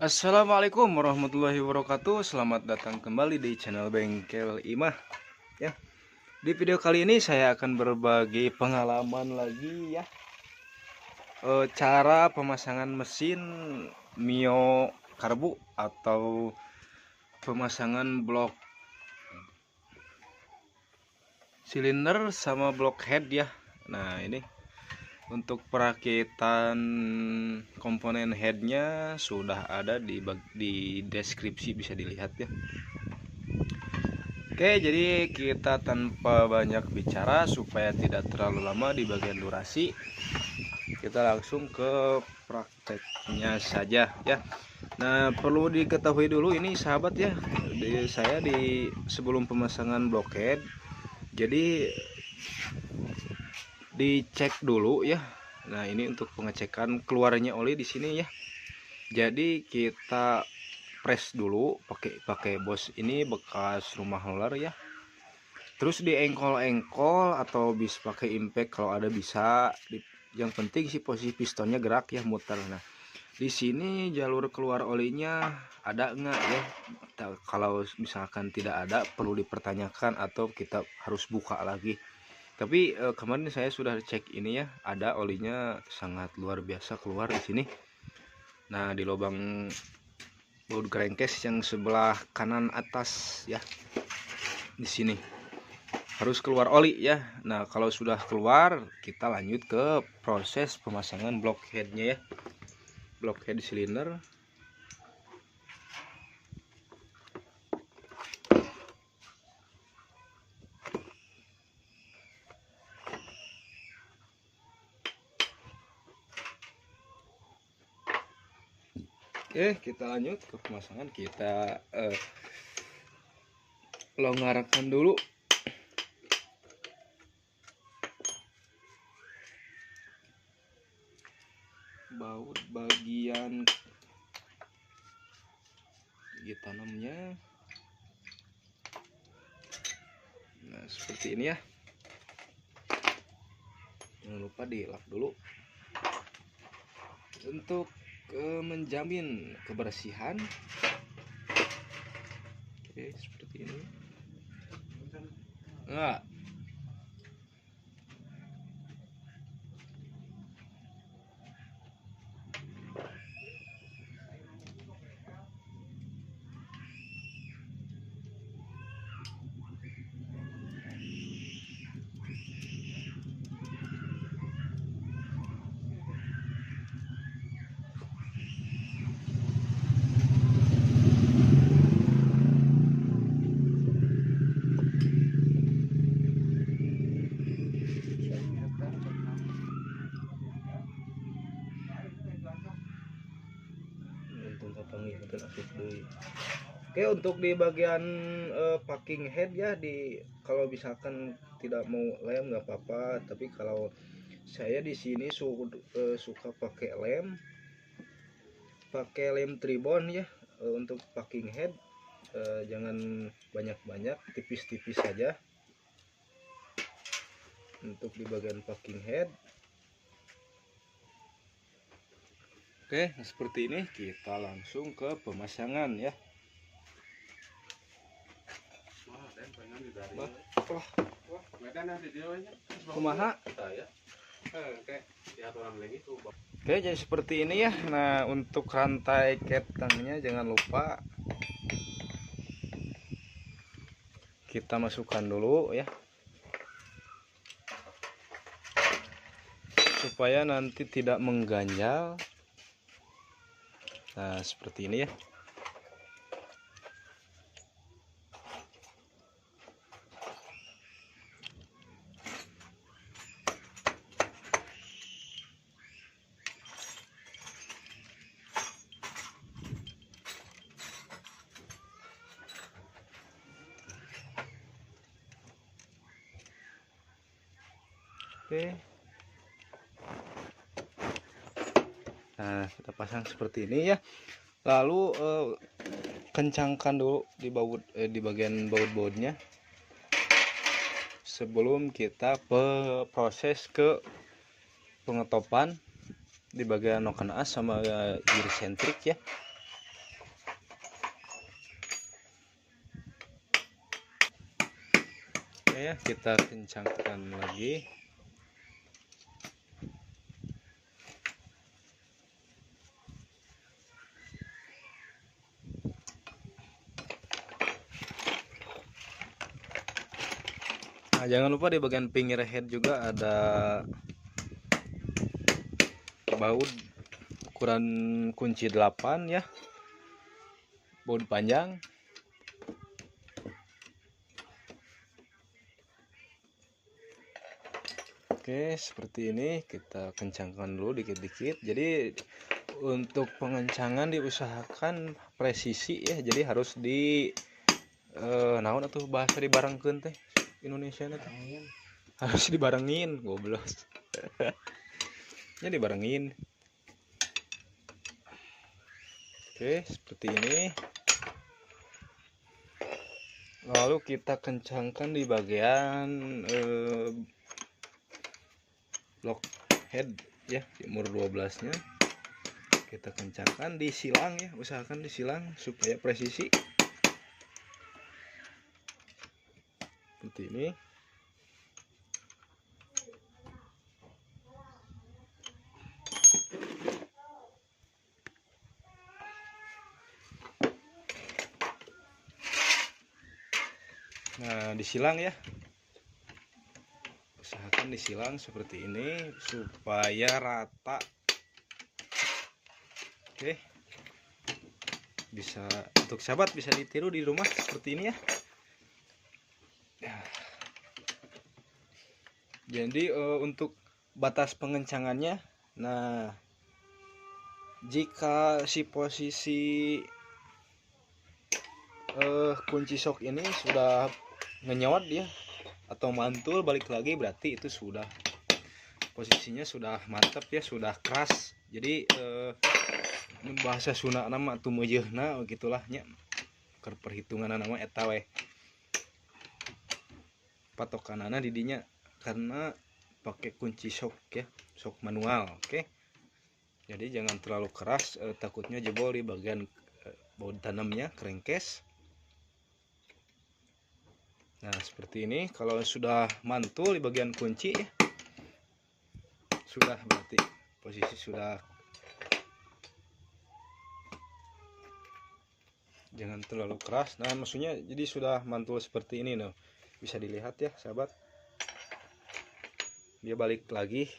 Assalamualaikum warahmatullahi wabarakatuh. Selamat datang kembali di channel Bengkel Imah ya. Di video kali ini saya akan berbagi pengalaman lagi ya. Cara pemasangan mesin Mio karbu atau pemasangan blok silinder sama blok head ya. Nah, ini untuk perakitan komponen headnya sudah ada di deskripsi, bisa dilihat ya. Oke, jadi kita tanpa banyak bicara supaya tidak terlalu lama di bagian durasi, kita langsung ke prakteknya saja ya. Nah, perlu diketahui dulu ini sahabat ya, saya di sebelum pemasangan blok head, jadi dicek dulu ya. Nah, ini untuk pengecekan keluarnya oli di sini ya. Jadi kita press dulu pakai bos ini bekas rumah roller ya. Terus diengkol-engkol atau bisa pakai impact kalau ada bisa. Yang penting sih posisi pistonnya gerak ya, muter. Nah, di sini jalur keluar olinya ada enggak ya? Kalau misalkan tidak ada, perlu dipertanyakan atau kita harus buka lagi. Tapi kemarin saya sudah cek ini ya, ada olinya sangat luar biasa keluar di sini. Nah, di lubang baut crankcase yang sebelah kanan atas ya, di sini harus keluar oli ya. Nah, kalau sudah keluar, kita lanjut ke proses pemasangan block headnya ya, block head silinder. Oke, kita lanjut ke pemasangan. Kita longgarkan dulu baut bagian gigi tanamnya. Nah, seperti ini ya. Jangan lupa dilap dulu untuk menjamin kebersihan. Oke, seperti ini. Enggak. Oke, untuk di bagian packing head ya, kalau misalkan tidak mau lem nggak apa-apa, tapi kalau saya di sini suka pakai lem tribon ya. Untuk packing head jangan banyak-banyak, tipis-tipis saja untuk di bagian packing head. Oke, nah seperti ini kita langsung ke pemasangan ya. Kumaha? Oke, jadi seperti ini ya. Nah, untuk rantai ketangnya jangan lupa kita masukkan dulu ya, supaya nanti tidak mengganjal. Nah, seperti ini ya. Oke. Nah, kita pasang seperti ini ya. Lalu kencangkan dulu di bagian baut-bautnya sebelum kita proses ke pengetopan. di bagian noken as sama gear sentrik ya. Oke ya, kita kencangkan lagi. Nah, jangan lupa di bagian pinggir head juga ada baut ukuran kunci 8 ya, baut panjang. Oke, seperti ini kita kencangkan dulu dikit-dikit. Jadi untuk pengencangan diusahakan presisi ya, jadi harus di naon atau bahasa dibarengkeun teh Indonesia teh harus dibarengin, goblok. Ya dibarengin. Oke, seperti ini. Lalu kita kencangkan di bagian block head ya, umur 12 nya kita kencangkan di silang ya, usahakan di silang supaya presisi seperti ini. Nah, disilang ya, usahakan disilang seperti ini supaya rata. Oke, bisa untuk sahabat bisa ditiru di rumah seperti ini ya. Jadi untuk batas pengencangannya, nah jika si posisi kunci shock ini sudah ngenyawat dia atau mantul balik lagi, berarti itu sudah posisinya sudah mantap ya, sudah keras. Jadi bahasa Sunda nama tuh meujeuhna gitulah nya, perhitungan nama eta we patokanana didinya karena pakai kunci shock ya, shock manual. Oke, jadi jangan terlalu keras, takutnya jebol di bagian baut tanamnya, crankcase. Nah seperti ini, kalau sudah mantul di bagian kunci ya, sudah berarti posisi sudah. Jangan terlalu keras, nah maksudnya jadi sudah mantul seperti ini. Nah bisa dilihat ya sahabat, dia balik lagi.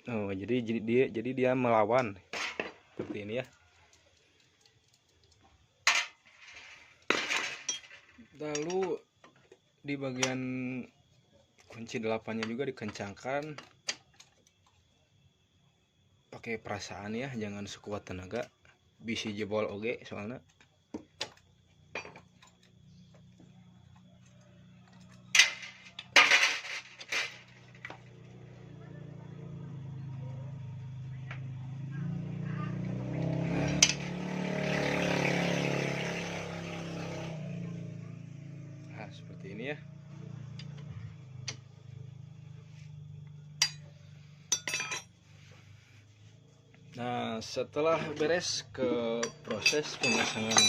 Oh jadi dia melawan seperti ini ya. Lalu di bagian kunci 8-nya juga dikencangkan pakai perasaan ya, jangan sekuat tenaga, bisa jebol oge soalnya. Nah seperti ini ya. Nah setelah beres ke proses pemasangan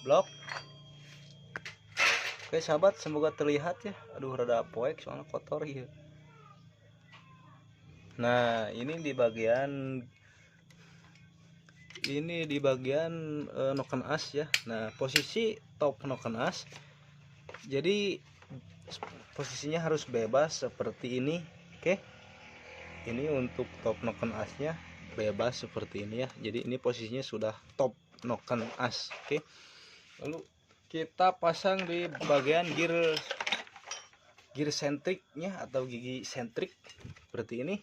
blok, oke sahabat, semoga terlihat ya. Aduh rada poek soalnya kotor ya. Nah ini di bagian noken as ya. Nah posisi top noken as, jadi posisinya harus bebas seperti ini. Oke, ini untuk top noken asnya bebas seperti ini ya. Jadi ini posisinya sudah top noken as. Oke, lalu kita pasang di bagian gear sentriknya atau gigi sentrik seperti ini.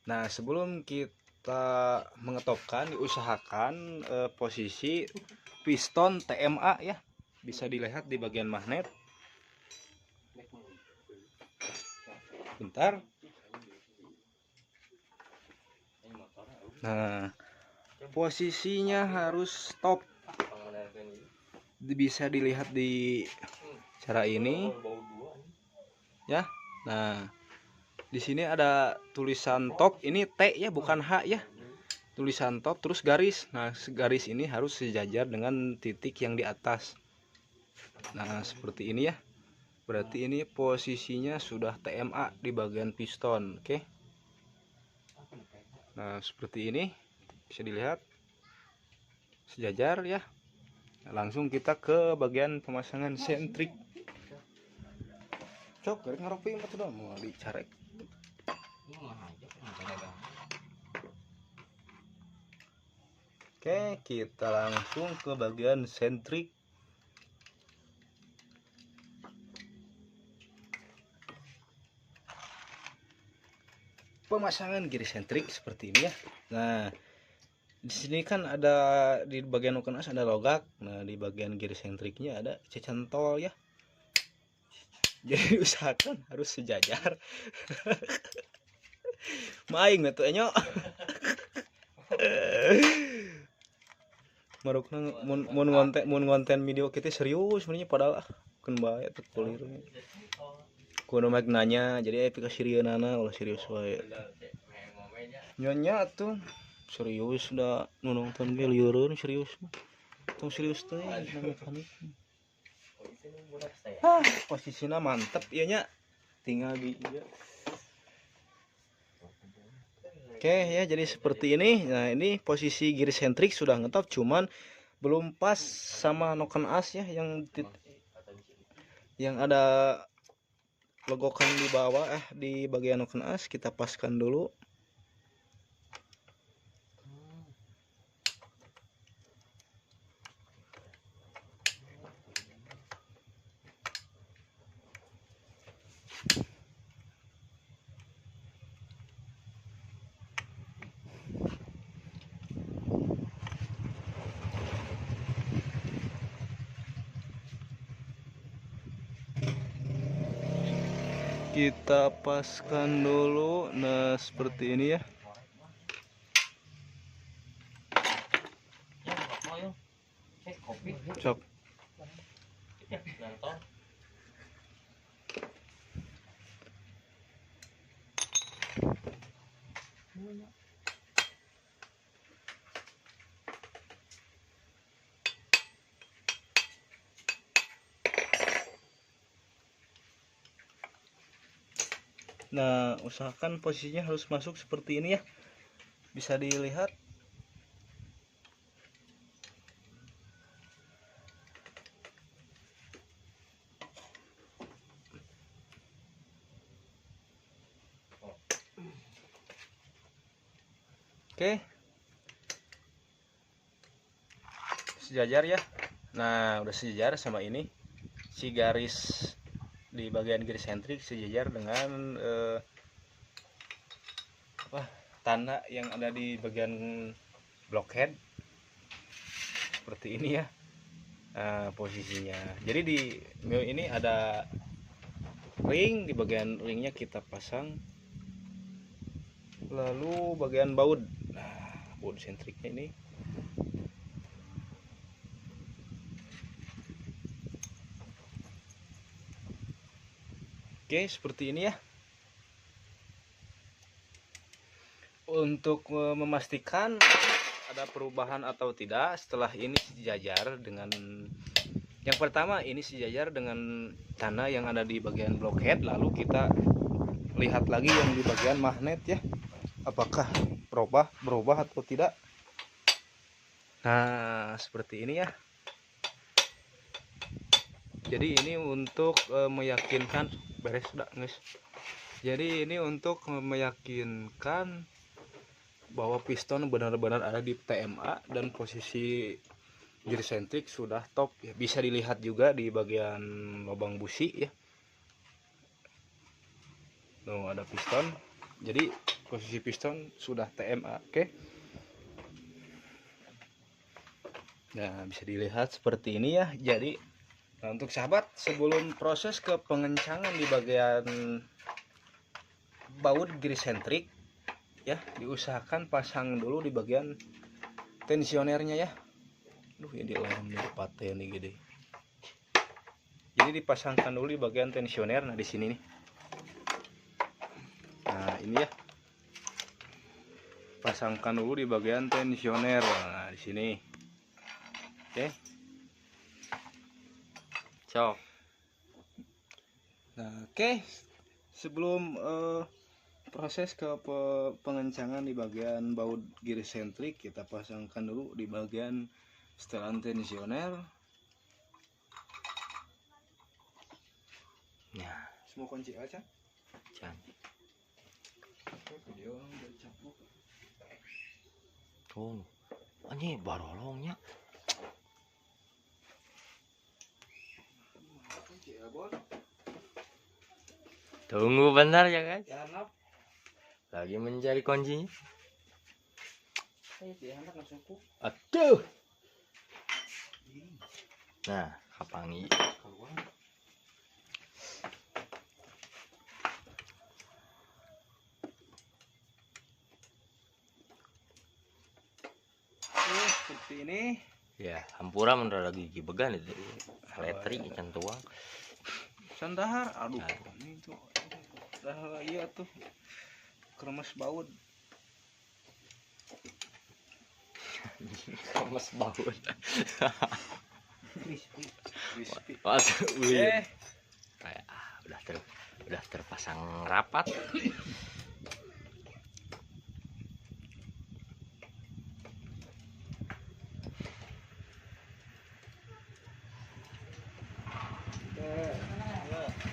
Nah sebelum kita mengetopkan, diusahakan posisi piston TMA ya, bisa dilihat di bagian magnet. Bentar. Nah posisinya harus top, bisa dilihat di cara ini ya. Nah Di sini ada tulisan top, ini T ya, bukan H ya. Tulisan top terus garis. Nah, garis ini harus sejajar dengan titik yang di atas. Nah, seperti ini ya. Berarti ini posisinya sudah TMA di bagian piston, oke. Nah, seperti ini bisa dilihat sejajar ya. Langsung kita ke bagian pemasangan sentrik. Cok, garek ngaropi empat udah mau dicarek. Oke, kita langsung ke bagian sentrik. Pemasangan giri sentrik seperti ini ya. Nah, di sini kan ada di bagian uken as ada logak. Nah, di bagian giri sentriknya ada cecantol ya. Jadi usahakan harus sejajar. Maing tuh enyo. Marukna mun konten video kita serius sebenarnya padahal kan bae teu kulir. Kudu make nanya jadi aya kasirieunana ulah serius wae. Nyonya tuh serius da nu nonton ge lieureun serius. Tong serius teh mekanik. Posisinya mantep ieu nya. Tinggal di ieu. Oke ya, jadi seperti ini. Nah, ini posisi giri sentrik sudah ngetop, cuman belum pas sama noken as ya yang ada logokan di bawah di bagian noken as kita paskan dulu. Kita paskan dulu. Nah, seperti ini ya. Cok. Nah, usahakan posisinya harus masuk seperti ini ya. Bisa dilihat. Oke. Sejajar ya. Nah, udah sejajar sama ini. Si garis di bagian giri sentrik sejajar dengan tanda yang ada di bagian blockhead seperti ini ya. Posisinya jadi di mil ini ada ring, di bagian ringnya kita pasang, lalu bagian baut, baut sentriknya ini oke seperti ini ya. Untuk memastikan ada perubahan atau tidak setelah ini sejajar dengan yang pertama, ini sejajar dengan tanah yang ada di bagian blockhead, lalu kita lihat lagi yang di bagian magnet ya, apakah berubah atau tidak. Nah, seperti ini ya. Jadi ini untuk meyakinkan beres sudah guys. Jadi ini untuk meyakinkan bahwa piston benar-benar ada di TMA dan posisi giri sentrik sudah top ya. Bisa dilihat juga di bagian lubang busi ya. Tuh ada piston. Jadi posisi piston sudah TMA, oke. Nah, bisa dilihat seperti ini ya. Jadi nah, untuk sahabat, sebelum proses ke pengencangan di bagian baut giri sentrik ya, diusahakan pasang dulu di bagian tensionernya ya. Ya di lem di paten nih gede. Jadi dipasangkan dulu di bagian tensioner. Nah, di sini nih. ini ya. Pasangkan dulu di bagian tensioner. Nah, di sini. Oke. Cok. Nah, oke. Sebelum proses ke pengencangan di bagian baut giri sentrik, kita pasangkan dulu di bagian setelan tensioner. Nah, Semua kunci aja. cantik. Video udah capuk. Tuh, ini barolongnya. Kunci abon. Tunggu bentar ya guys. Jangan Lagi mencari kuncinya. langsung ku. Aduh. Nah, kapangi. Seperti ini. Ya, hampura menurut gigi began itu. Elektrik ikan tuang. Sandahar, aduh, Nah. ini tuh, dah iya tuh, kremes baut. Kemes baut. Crispy. Masuk wih. Eh, Kayak udah terpasang rapat.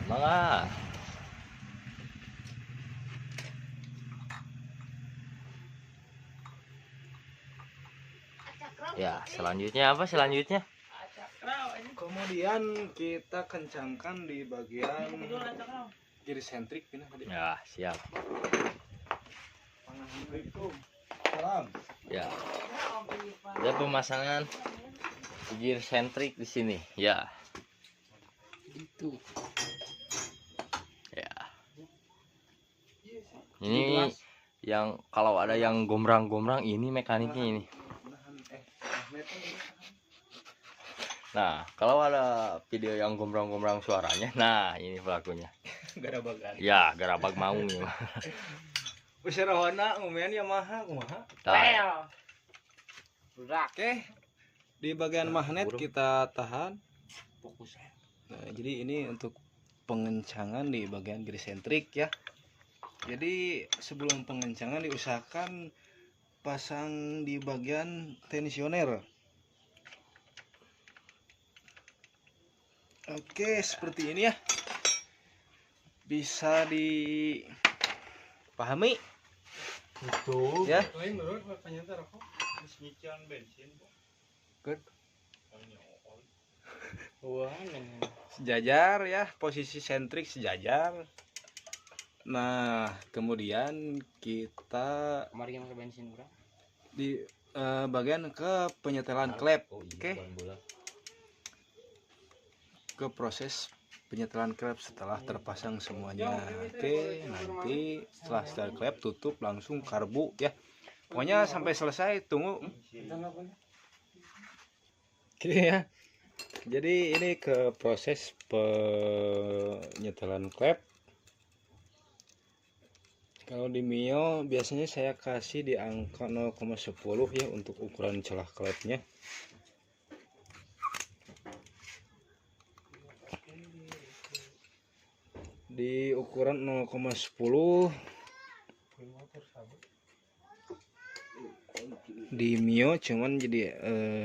Mangga. Ya, selanjutnya apa selanjutnya? kemudian kita kencangkan di bagian kiri sentrik ini tadi. Ya, siap. Assalamualaikum. Salam. Ya. Ada pemasangan gear sentrik di sini. Ya. Itu. Ya. Ini yang kalau ada yang gombrang-gombrang ini mekaniknya ini. Nah, kalau ada video yang gombrang-gombrang suaranya, nah ini pelakunya. Garabagan. Ya, gerabak mau ya. Wis rawana ngumean Yamaha kumaha? Nah, Oke. Di bagian magnet kita tahan. fokus. Nah, jadi ini untuk pengencangan di bagian giri sentrik ya. Jadi sebelum pengencangan diusahakan pasang di bagian tensioner. Oke, seperti ini ya. Bisa dipahami Itu. ya. Good. Sejajar ya, posisi sentrik sejajar. Nah, kemudian kita di bagian ke penyetelan klep. Oke. Ke proses penyetelan klep setelah terpasang semuanya. Oke, nanti setelah setel klep tutup langsung karbu ya. Pokoknya sampai selesai tunggu. Oke ya. Jadi ini ke proses penyetelan klep. Kalau di Mio biasanya saya kasih di angka 0,10 ya untuk ukuran celah klepnya. Di ukuran 0,10 di Mio cuman jadi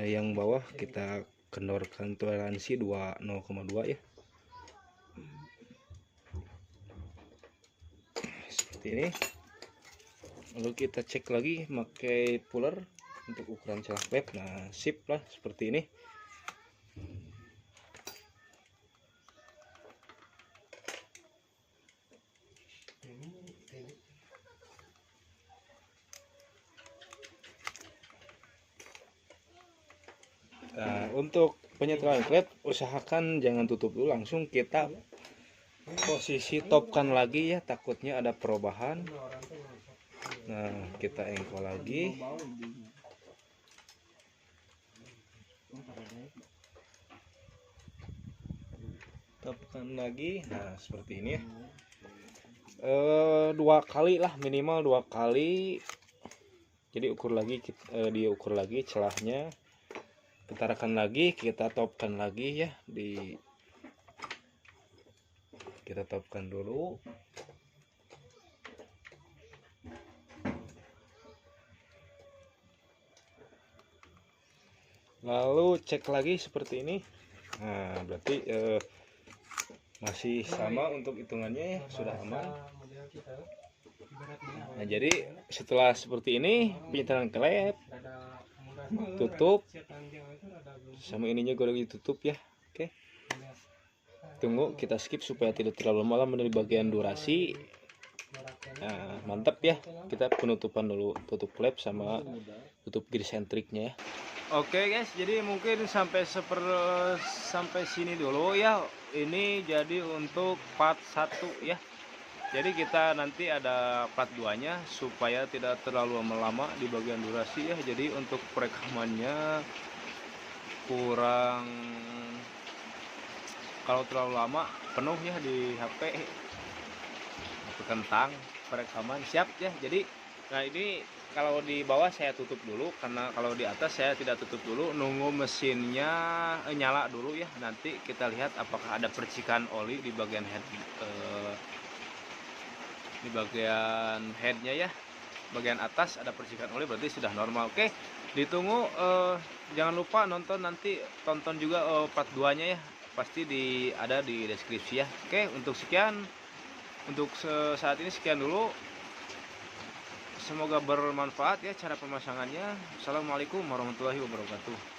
yang bawah kita kendorkan toleransi 0,2 ya. Seperti ini. Lalu kita cek lagi pakai puller untuk ukuran celah klep. Nah, sip lah seperti ini. Nah, untuk penyetelan klep usahakan jangan tutup dulu, langsung kita posisi topkan lagi ya, takutnya ada perubahan. Nah, kita engkol lagi. Topkan lagi. Nah, seperti ini ya. 2 kali lah, minimal 2 kali. Jadi ukur lagi, diukur lagi celahnya, kita tekan lagi, kita topkan lagi ya, kita topkan dulu. Lalu cek lagi seperti ini. Nah, berarti masih sama untuk hitungannya ya, sudah aman. Nah, jadi setelah seperti ini, penyetelan klep, tutup, sama ininya gue lagi tutup ya. Oke, tunggu, kita skip supaya tidak terlalu malam dari bagian durasi. Nah, mantap ya, kita penutupan dulu, tutup klep sama tutup gear sentriknya ya. Oke guys, jadi mungkin sampai sini dulu ya. Ini jadi untuk part 1 ya. Jadi kita nanti ada part 2-nya supaya tidak terlalu lama di bagian durasi ya. Jadi untuk perekamannya kurang, kalau terlalu lama penuh ya di HP kentang perekaman siap ya. Jadi nah ini kalau di bawah saya tutup dulu, karena kalau di atas saya tidak tutup dulu, nunggu mesinnya nyala dulu ya. Nanti kita lihat apakah ada percikan oli di bagian headnya ya. Bagian atas ada percikan oli, berarti sudah normal. Oke, ditunggu. Jangan lupa nonton, nanti tonton juga part 2 nya ya, pasti ada di deskripsi ya. Oke, untuk saat ini sekian dulu. Semoga bermanfaat ya cara pemasangannya. Assalamualaikum warahmatullahi wabarakatuh.